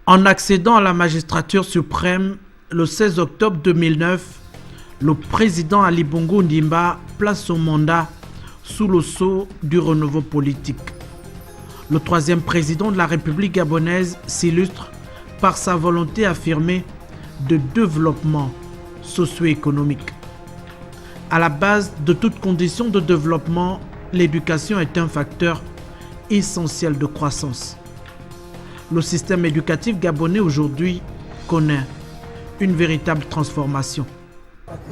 En accédant à la magistrature suprême le 16 octobre 2009, le président Ali Bongo Ondimba place son mandat sous le sceau du renouveau politique. Le troisième président de la République gabonaise s'illustre par sa volonté affirmée de développement socio-économique. À la base de toute condition de développement, l'éducation est un facteur essentiel de croissance. Le système éducatif gabonais aujourd'hui connaît une véritable transformation.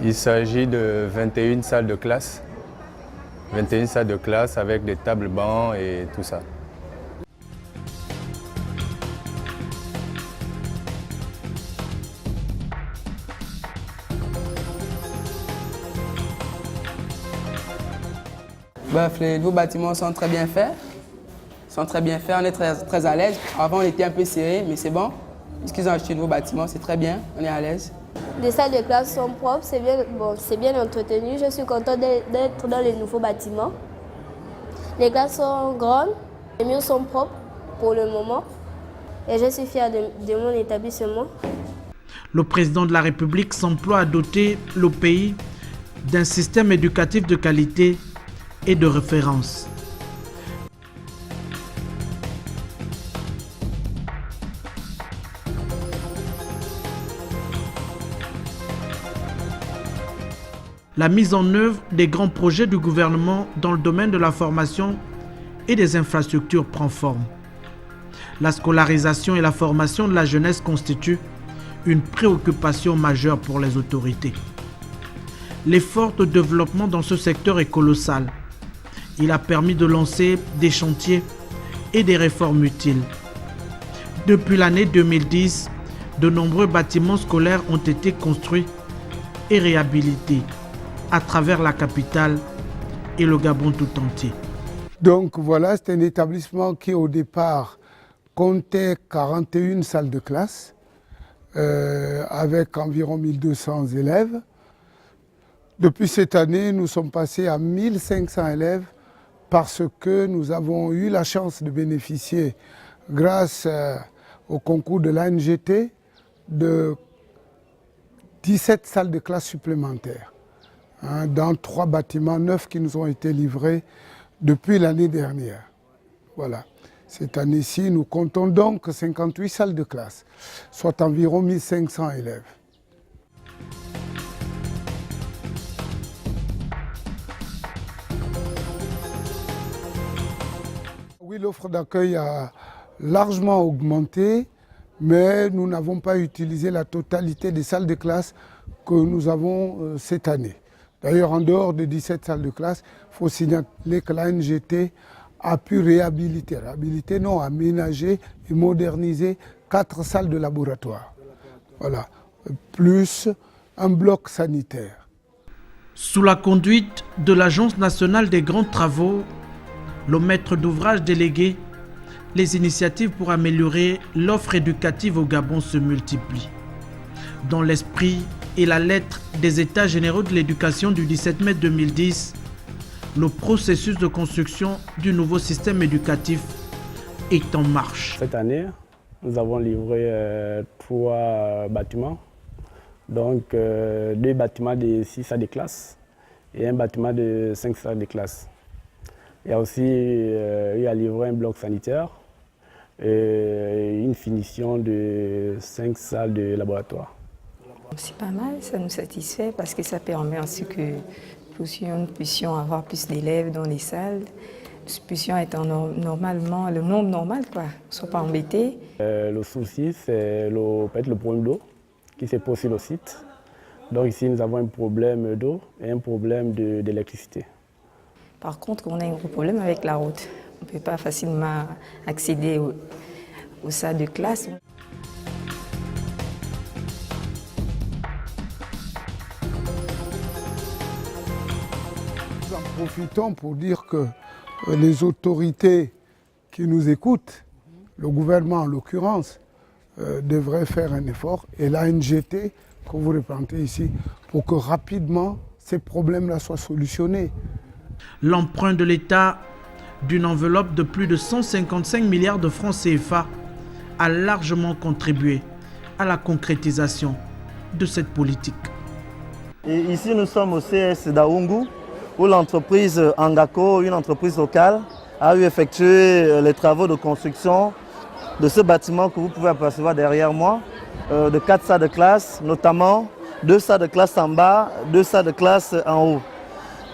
Il s'agit de 21 salles de classe. 21 salles de classe avec des tables bancs et tout ça. Bref, les nouveaux bâtiments sont très bien faits. On est très à l'aise. Avant, on était un peu serré, mais c'est bon. Puisqu'ils ont acheté de nouveaux bâtiments, c'est très bien, on est à l'aise. Les salles de classe sont propres, c'est bien entretenu. Je suis contente d'être dans les nouveaux bâtiments. Les classes sont grandes, les murs sont propres pour le moment. Et je suis fière de mon établissement. Le président de la République s'emploie à doter le pays d'un système éducatif de qualité et de référence. La mise en œuvre des grands projets du gouvernement dans le domaine de la formation et des infrastructures prend forme. La scolarisation et la formation de la jeunesse constituent une préoccupation majeure pour les autorités. L'effort de développement dans ce secteur est colossal. Il a permis de lancer des chantiers et des réformes utiles. Depuis l'année 2010, de nombreux bâtiments scolaires ont été construits et réhabilités à travers la capitale et le Gabon tout entier. Donc voilà, c'est un établissement qui au départ comptait 41 salles de classe avec environ 1200 élèves. Depuis cette année, nous sommes passés à 1500 élèves parce que nous avons eu la chance de bénéficier, grâce au concours de l'ANGT, de 17 salles de classe supplémentaires dans 3 bâtiments neufs qui nous ont été livrés depuis l'année dernière. Voilà. Cette année-ci, nous comptons donc 58 salles de classe, soit environ 1500 élèves. Oui, l'offre d'accueil a largement augmenté, mais nous n'avons pas utilisé la totalité des salles de classe que nous avons cette année. D'ailleurs, en dehors de 17 salles de classe, il faut signaler que l'ANGT a pu réhabiliter, non, aménager et moderniser 4 salles de laboratoire. Voilà, plus un bloc sanitaire. Sous la conduite de l'Agence nationale des grands travaux, le maître d'ouvrage délégué, les initiatives pour améliorer l'offre éducative au Gabon se multiplient. Dans l'esprit et la lettre des États généraux de l'éducation du 17 mai 2010, le processus de construction du nouveau système éducatif est en marche. Cette année, nous avons livré 3 bâtiments, donc 2 bâtiments de 6 salles de classe et un bâtiment de 5 salles de classe. Il y a aussi eu à livrer un bloc sanitaire et une finition de 5 salles de laboratoire. C'est pas mal, ça nous satisfait parce que ça permet aussi que nous puissions avoir plus d'élèves dans les salles, nous puissions être normalement, le nombre normal, quoi, ne soit pas embêtés. Le souci, c'est peut-être le problème d'eau qui se pose sur le site. Donc ici, nous avons un problème d'eau et un problème d'électricité. Par contre, on a un gros problème avec la route. On ne peut pas facilement accéder aux salles de classe. Nous en profitons pour dire que les autorités qui nous écoutent, le gouvernement en l'occurrence, devrait faire un effort, et l'ANGT, que vous représentez ici, pour que rapidement ces problèmes-là soient solutionnés. L'emprunt de l'État d'une enveloppe de plus de 155 milliards de francs CFA a largement contribué à la concrétisation de cette politique. Et ici, nous sommes au CS d'Aoungu, où l'entreprise Angako, une entreprise locale, a eu effectué les travaux de construction de ce bâtiment que vous pouvez apercevoir derrière moi, de 4 salles de classe, notamment 2 salles de classe en bas, 2 salles de classe en haut.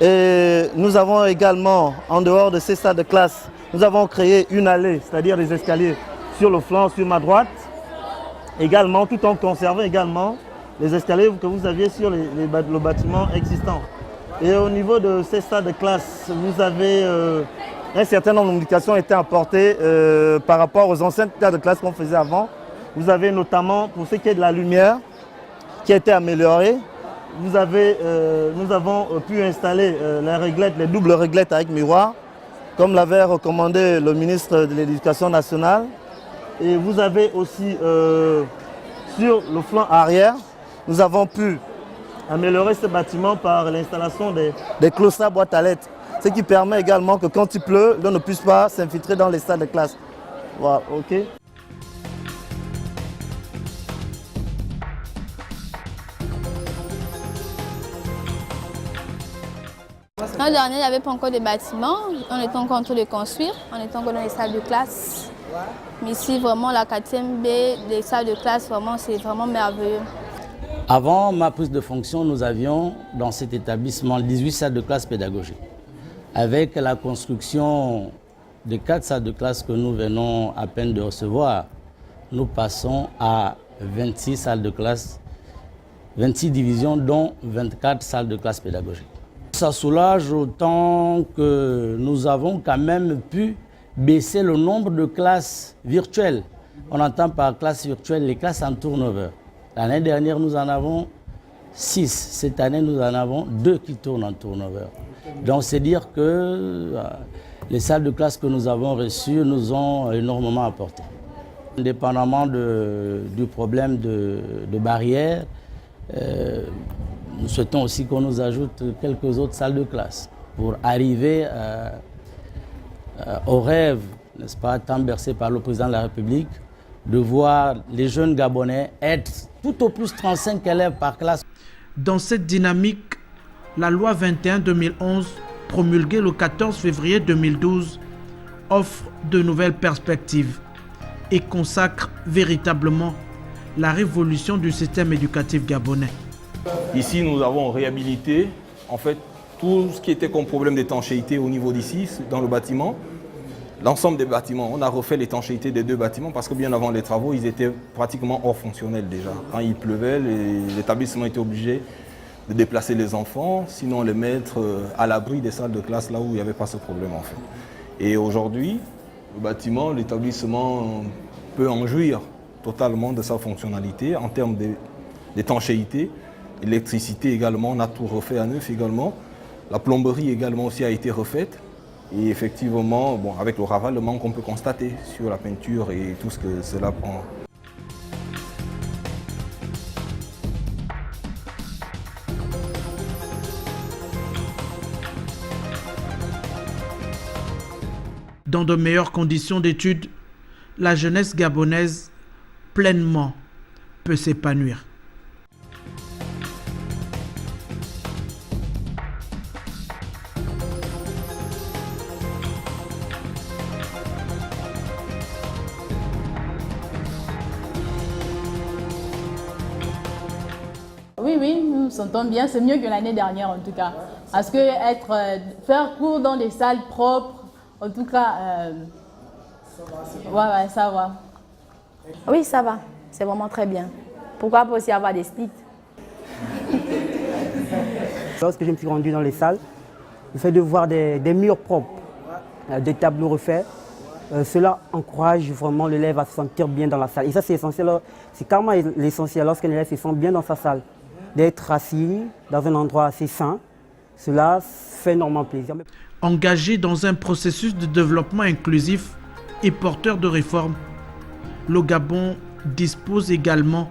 Et nous avons également, en dehors de ces salles de classe, nous avons créé une allée, c'est-à-dire des escaliers sur le flanc, sur ma droite, également, tout en conservant également les escaliers que vous aviez sur le bâtiment existant. Et au niveau de ces salles de classe, vous avez un certain nombre de modifications été apportées par rapport aux anciennes salles de classe qu'on faisait avant. Vous avez notamment, pour ce qui est de la lumière, qui a été améliorée. Nous avons pu installer les doubles réglettes avec miroir, comme l'avait recommandé le ministre de l'Éducation nationale. Et vous avez aussi, sur le flanc arrière, nous avons pu améliorer ce bâtiment par l'installation des cloisons boîtes à lettres, ce qui permet également que quand il pleut, l'eau ne puisse pas s'infiltrer dans les salles de classe. Voilà, ok. L'an dernier, il n'y avait pas encore de bâtiments, on était encore en train de construire, on était encore dans les salles de classe. Mais ici, vraiment, la 4e B, les salles de classe, vraiment, c'est vraiment merveilleux. Avant ma prise de fonction, nous avions dans cet établissement 18 salles de classe pédagogiques. Avec la construction des 4 salles de classe que nous venons à peine de recevoir, nous passons à 26 salles de classe, 26 divisions, dont 24 salles de classe pédagogiques. Ça soulage autant que nous avons quand même pu baisser le nombre de classes virtuelles. On entend par classe virtuelle les classes en turnover. L'année dernière, nous en avons 6. Cette année, nous en avons 2 qui tournent en turnover. Donc, c'est dire que les salles de classe que nous avons reçues nous ont énormément apporté. Indépendamment du problème de barrières, nous souhaitons aussi qu'on nous ajoute quelques autres salles de classe pour arriver au rêve, n'est-ce pas, tant bercé par le président de la République, de voir les jeunes Gabonais être tout au plus 35 élèves par classe. Dans cette dynamique, la loi 21-2011, promulguée le 14 février 2012, offre de nouvelles perspectives et consacre véritablement la révolution du système éducatif gabonais. Ici, nous avons réhabilité en fait tout ce qui était comme problème d'étanchéité au niveau d'ici, dans le bâtiment. L'ensemble des bâtiments, on a refait l'étanchéité des 2 bâtiments parce que bien avant les travaux, ils étaient pratiquement hors fonctionnels déjà. Quand il pleuvait, l'établissement était obligé de déplacer les enfants, sinon les mettre à l'abri des salles de classe là où il n'y avait pas ce problème en fait. Et aujourd'hui, le bâtiment, l'établissement peut en jouir totalement de sa fonctionnalité en termes d'étanchéité. L'électricité également, on a tout refait à neuf également. La plomberie également aussi a été refaite. Et effectivement, bon, avec le ravalement qu'on peut constater sur la peinture et tout ce que cela prend. Dans de meilleures conditions d'études, la jeunesse gabonaise pleinement peut s'épanouir. Oui, nous nous sentons bien, c'est mieux que l'année dernière en tout cas. Parce que faire cours dans des salles propres, en tout cas, ouais, ça va. Oui, ça va, c'est vraiment très bien. Pourquoi pas aussi avoir des splits? Lorsque je me suis rendu dans les salles, le fait de voir des murs propres, des tableaux refaits, cela encourage vraiment l'élève à se sentir bien dans la salle. Et ça, c'est essentiel, c'est carrément l'essentiel lorsqu'un élève se sent bien dans sa salle. D'être assis dans un endroit assez sain, cela fait énormément plaisir. Engagé dans un processus de développement inclusif et porteur de réformes, le Gabon dispose également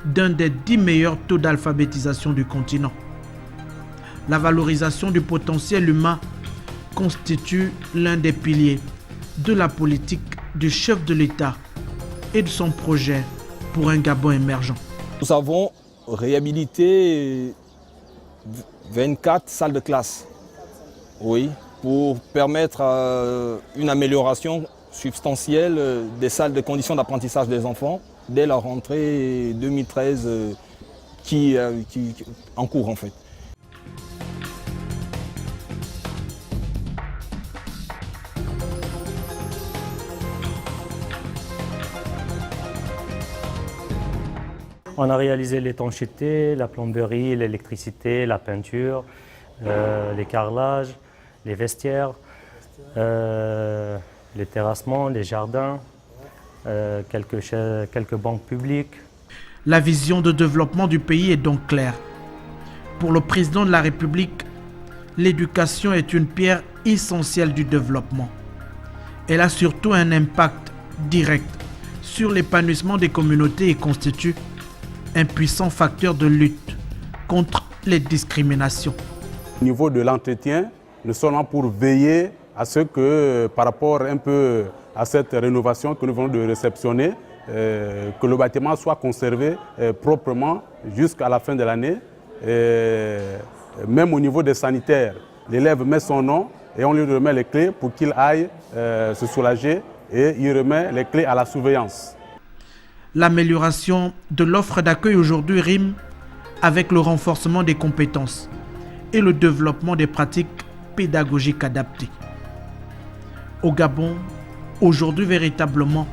d'un des 10 meilleurs taux d'alphabétisation du continent. La valorisation du potentiel humain constitue l'un des piliers de la politique du chef de l'État et de son projet pour un Gabon émergent. Nous avons réhabilité 24 salles de classe, oui, pour permettre une amélioration substantielle des salles de conditions d'apprentissage des enfants dès la rentrée 2013 qui en cours en fait. On a réalisé l'étanchéité, la plomberie, l'électricité, la peinture, les carrelages, les vestiaires, les terrassements, les jardins, quelques banques publiques. La vision de développement du pays est donc claire. Pour le président de la République, l'éducation est une pierre essentielle du développement. Elle a surtout un impact direct sur l'épanouissement des communautés et constitue un puissant facteur de lutte contre les discriminations. Au niveau de l'entretien, nous sommes là pour veiller à ce que, par rapport un peu à cette rénovation que nous venons de réceptionner, que le bâtiment soit conservé proprement jusqu'à la fin de l'année. Même au niveau des sanitaires, l'élève met son nom et on lui remet les clés pour qu'il aille se soulager et il remet les clés à la surveillance. L'amélioration de l'offre d'accueil aujourd'hui rime avec le renforcement des compétences et le développement des pratiques pédagogiques adaptées. Au Gabon, aujourd'hui véritablement,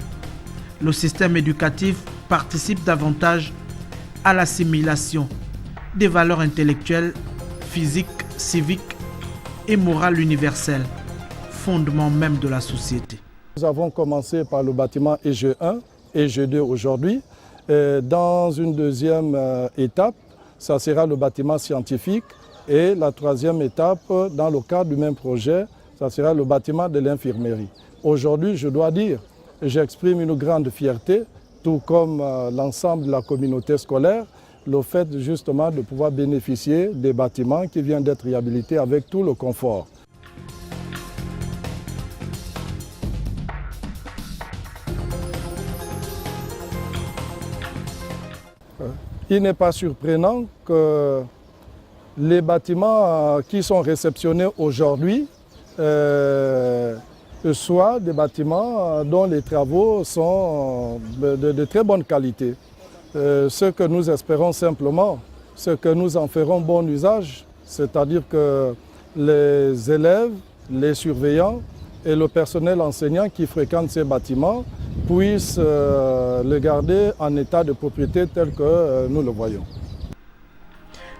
le système éducatif participe davantage à l'assimilation des valeurs intellectuelles, physiques, civiques et morales universelles, fondement même de la société. Nous avons commencé par le bâtiment EG1 et EG2 aujourd'hui. Dans une deuxième étape, ça sera le bâtiment scientifique. Et la troisième étape, dans le cadre du même projet, ça sera le bâtiment de l'infirmerie. Aujourd'hui, je dois dire, j'exprime une grande fierté, tout comme l'ensemble de la communauté scolaire, le fait justement de pouvoir bénéficier des bâtiments qui viennent d'être réhabilités avec tout le confort. Il n'est pas surprenant que les bâtiments qui sont réceptionnés aujourd'hui soient des bâtiments dont les travaux sont de très bonne qualité. Ce que nous espérons simplement, c'est que nous en ferons bon usage, c'est-à-dire que les élèves, les surveillants et le personnel enseignant qui fréquentent ces bâtiments puissent le garder en état de propriété tel que nous le voyons.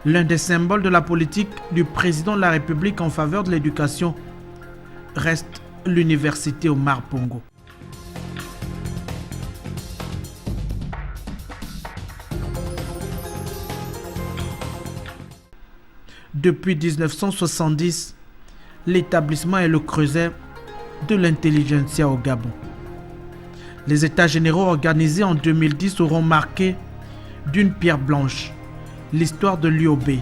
L'un des symboles de la politique du président de la République en faveur de l'éducation reste l'université Omar Bongo. Depuis 1970, l'établissement est le creuset de l'intelligentsia au Gabon. Les États généraux organisés en 2010 auront marqué d'une pierre blanche l'histoire de l'UOB.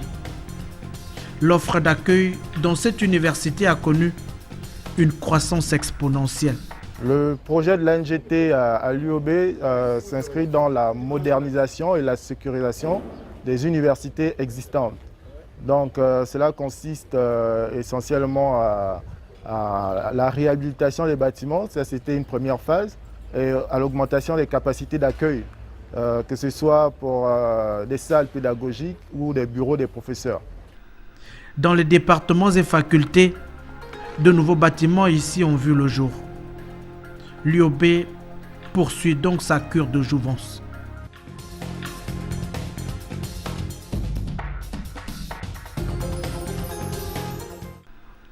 L'offre d'accueil dans cette université a connu une croissance exponentielle. Le projet de l'ANGT à l'UOB s'inscrit dans la modernisation et la sécurisation des universités existantes. Donc cela consiste essentiellement à la réhabilitation des bâtiments, ça c'était une première phase, et à l'augmentation des capacités d'accueil, que ce soit pour des salles pédagogiques ou des bureaux des professeurs. Dans les départements et facultés, de nouveaux bâtiments ici ont vu le jour. L'UOB poursuit donc sa cure de jouvence.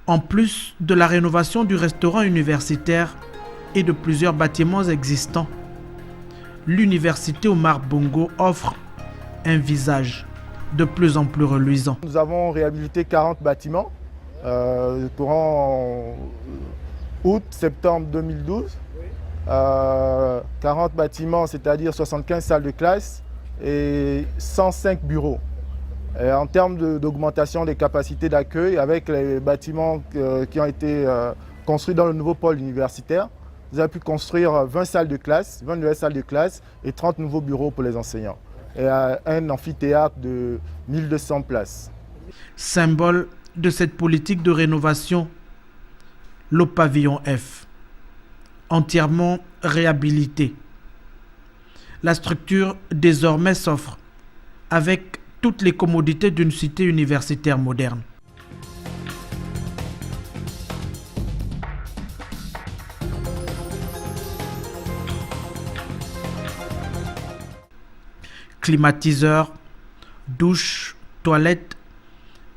En plus de la rénovation du restaurant universitaire et de plusieurs bâtiments existants, l'université Omar Bongo offre un visage de plus en plus reluisant. Nous avons réhabilité 40 bâtiments courant août-septembre 2012. 40 bâtiments, c'est-à-dire 75 salles de classe et 105 bureaux. Et en termes d'augmentation des capacités d'accueil, avec les bâtiments qui ont été construits dans le nouveau pôle universitaire, nous avons pu construire 20 salles de classe, 20 nouvelles salles de classe et 30 nouveaux bureaux pour les enseignants. Et un amphithéâtre de 1200 places. Symbole de cette politique de rénovation, le pavillon F, entièrement réhabilité. La structure désormais s'offre avec toutes les commodités d'une cité universitaire moderne. Climatiseur, douche, toilette,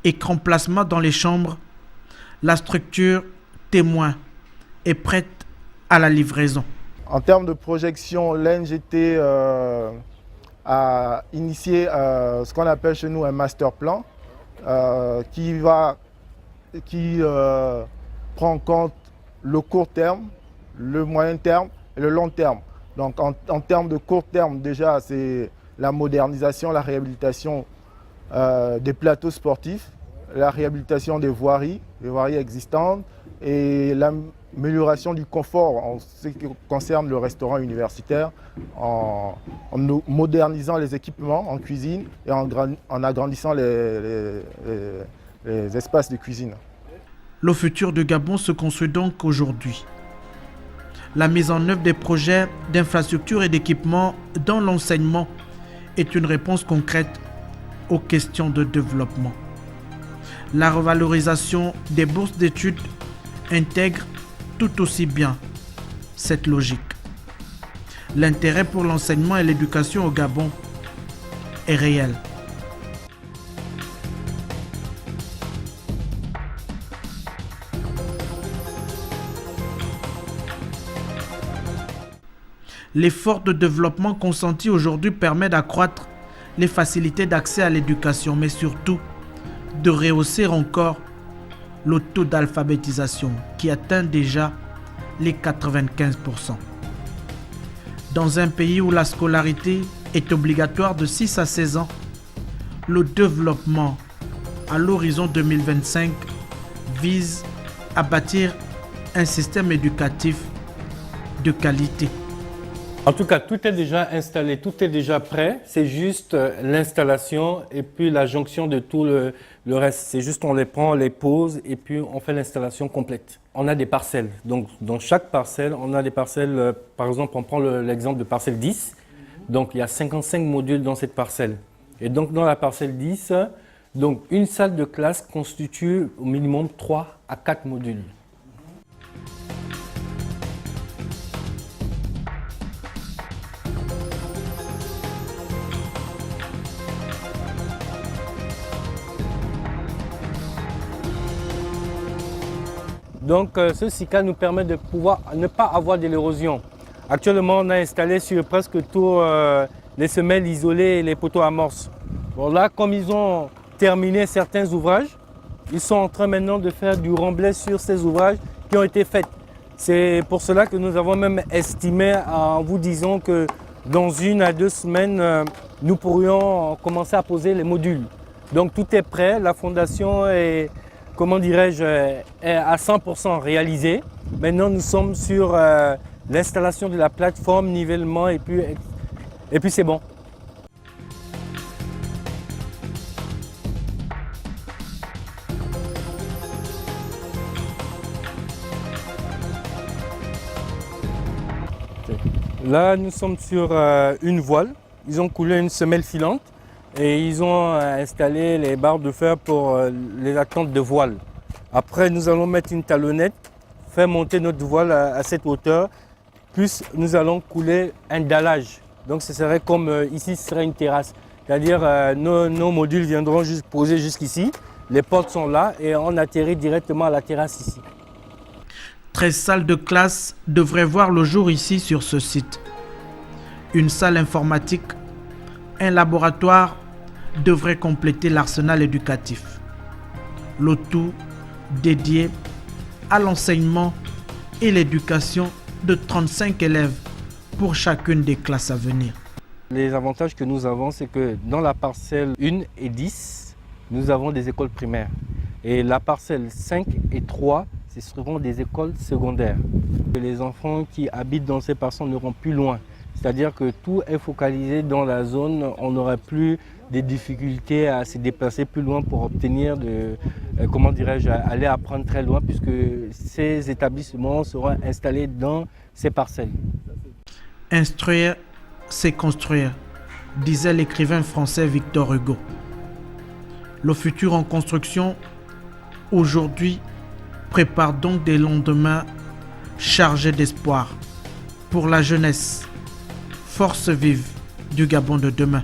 écran plasma dans les chambres, la structure témoin est prête à la livraison. En termes de projection, l'NGT a initié ce qu'on appelle chez nous un master plan qui prend en compte le court terme, le moyen terme et le long terme. Donc en termes de court terme, déjà c'est la modernisation, la réhabilitation des plateaux sportifs, la réhabilitation des voiries existantes et l'amélioration du confort en ce qui concerne le restaurant universitaire en modernisant les équipements en cuisine et en agrandissant les espaces de cuisine. Le futur du Gabon se construit donc aujourd'hui. La mise en œuvre des projets d'infrastructures et d'équipements dans l'enseignement est une réponse concrète aux questions de développement. La revalorisation des bourses d'études intègre tout aussi bien cette logique. L'intérêt pour l'enseignement et l'éducation au Gabon est réel. L'effort de développement consenti aujourd'hui permet d'accroître les facilités d'accès à l'éducation, mais surtout de rehausser encore le taux d'alphabétisation qui atteint déjà les 95%. Dans un pays où la scolarité est obligatoire de 6 à 16 ans, le développement à l'horizon 2025 vise à bâtir un système éducatif de qualité. En tout cas, tout est déjà installé, tout est déjà prêt. C'est juste l'installation et puis la jonction de tout le reste. C'est juste on les prend, on les pose et puis on fait l'installation complète. On a des parcelles. Donc, dans chaque parcelle, on a des parcelles. Par exemple, on prend l'exemple de parcelle 10. Donc, il y a 55 modules dans cette parcelle. Et donc, dans la parcelle 10, donc, une salle de classe constitue au minimum 3 à 4 modules. Donc ce SICA nous permet de pouvoir ne pas avoir de l'érosion. Actuellement, on a installé sur presque tous les semelles isolées et les poteaux amorces. Bon, là, comme ils ont terminé certains ouvrages, ils sont en train maintenant de faire du remblai sur ces ouvrages qui ont été faits. C'est pour cela que nous avons même estimé en vous disant que dans 1 à 2 semaines, nous pourrions commencer à poser les modules. Donc tout est prêt, la fondation est, comment dirais-je, est à 100% réalisée. Maintenant, nous sommes sur l'installation de la plateforme, nivellement et puis c'est bon. Là, nous sommes sur une voile. Ils ont coulé une semelle filante et ils ont installé les barres de fer pour les attentes de voile. Après, nous allons mettre une talonnette, faire monter notre voile à cette hauteur, plus nous allons couler un dallage. Donc ce serait comme ici, ce serait une terrasse. C'est-à-dire nos modules viendront juste poser jusqu'ici, les portes sont là et on atterrit directement à la terrasse ici. 13 salles de classe devraient voir le jour ici sur ce site. Une salle informatique, un laboratoire devraient compléter l'arsenal éducatif. Le tout dédié à l'enseignement et l'éducation de 35 élèves pour chacune des classes à venir. Les avantages que nous avons, c'est que dans la parcelle 1 et 10, nous avons des écoles primaires. Et la parcelle 5 et 3, ce seront des écoles secondaires. Les enfants qui habitent dans ces parcelles n'iront plus loin. C'est-à-dire que tout est focalisé dans la zone, on n'aura plus des difficultés à se déplacer plus loin pour obtenir aller apprendre très loin, puisque ces établissements seront installés dans ces parcelles. Instruire, c'est construire, disait l'écrivain français Victor Hugo. Le futur en construction, aujourd'hui, prépare donc des lendemains chargés d'espoir pour la jeunesse, force vive du Gabon de demain.